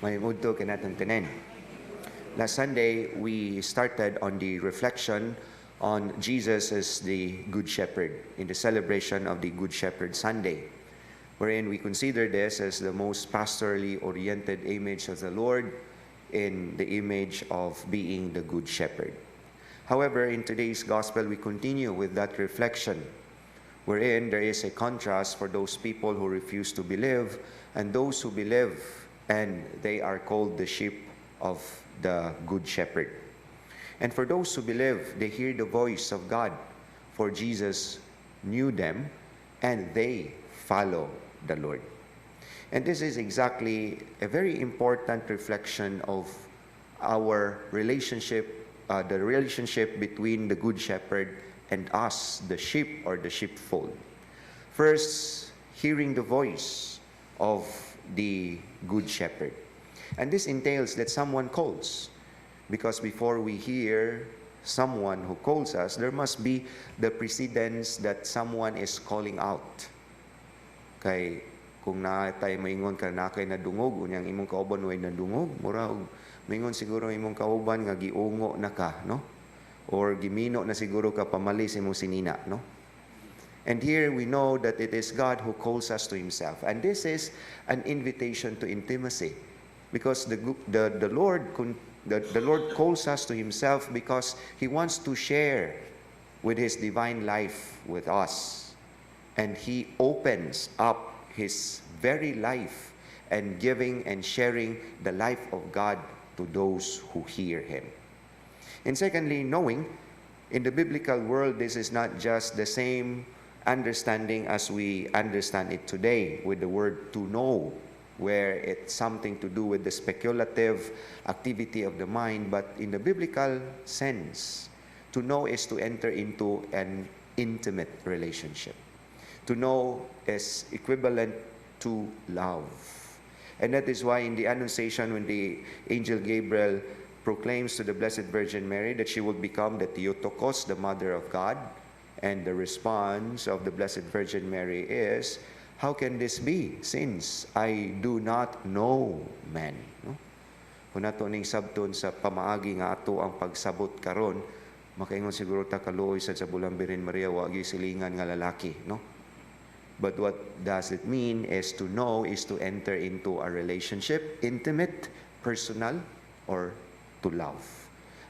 Mahimuto kinatong tanan. Last Sunday, we started on the reflection on Jesus as the Good Shepherd in the celebration of the Good Shepherd Sunday, wherein we consider this as the most pastorally oriented image of the Lord in the image of being the Good Shepherd. However, in today's Gospel, we continue with that reflection, wherein there is a contrast for those people who refuse to believe and those who believe, and they are called the sheep of the Good Shepherd. And for those who believe, they hear the voice of God, for Jesus knew them, and they follow the Lord. And this is exactly a very important reflection of our relationship, the relationship between the Good Shepherd and us, the sheep or the sheepfold. First, hearing the voice of the Good Shepherd. And this entails that someone calls, because before we hear someone who calls us, there must be the precedence that someone is calling out. Kay kung na tayo maingon ka na kay nadungog, unyang imong kauban way nadungog, mura maingon siguro imong kauban nga giungo na ka, no? Or gimino na siguro ka pamali sa imong sinina, no? And here we know that it is God who calls us to Himself. And this is an invitation to intimacy, because the Lord calls us to Himself because He wants to share with His divine life with us. And He opens up His very life and giving and sharing the life of God to those who hear Him. And secondly, knowing, in the biblical world, this is not just the same understanding as we understand it today with the word to know, where it's something to do with the speculative activity of the mind, but in the biblical sense, to know is to enter into an intimate relationship. To know is equivalent to love. And that is why in the Annunciation, when the angel Gabriel proclaims to the Blessed Virgin Mary that she will become the Theotokos, the Mother of God, and the response of the Blessed Virgin Mary is, how can this be, since I do not know man? No? Kung nato ning sabton sa pamaagi nga ato ang pagsabot karon, makaingon siguro ta kaluoy sa Bulang Birhen Maria wagi silingan nga lalaki, no? But what does it mean is to know is to enter into a relationship, intimate, personal, or to love.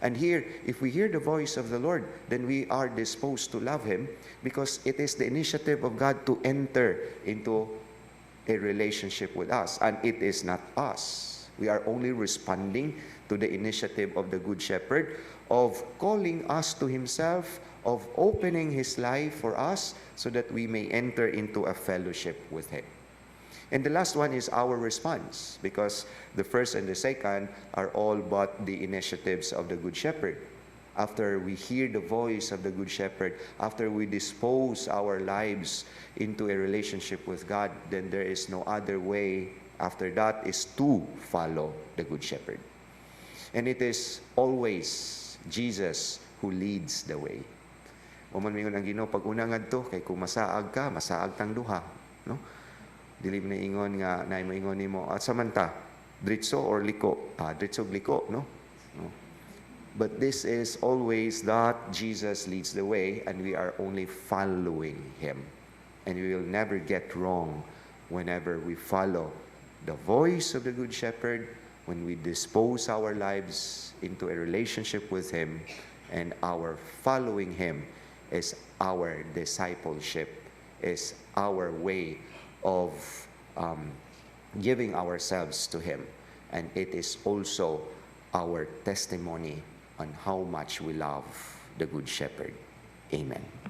And here, if we hear the voice of the Lord, then we are disposed to love Him, because it is the initiative of God to enter into a relationship with us. And it is not us. We are only responding to the initiative of the Good Shepherd of calling us to Himself, of opening His life for us so that we may enter into a fellowship with Him. And the last one is our response, because the first and the second are all but the initiatives of the Good Shepherd. After we hear the voice of the Good Shepherd, after we dispose our lives into a relationship with God, then there is no other way after that is to follow the Good Shepherd. And it is always Jesus who leads the way. Uman mingon ang Ginoo pag una ngadto kay kung masaag ka, masaag tang duha, no? Dili na ingon nga nay moingon nimo at samanta dritso or liko, dritso liko, no? But this is always that Jesus leads the way and we are only following Him. And we will never get wrong whenever we follow the voice of the Good Shepherd, when we dispose our lives into a relationship with Him, and our following Him is our discipleship, is our way of giving ourselves to Him. And it is also our testimony on how much we love the Good Shepherd. Amen.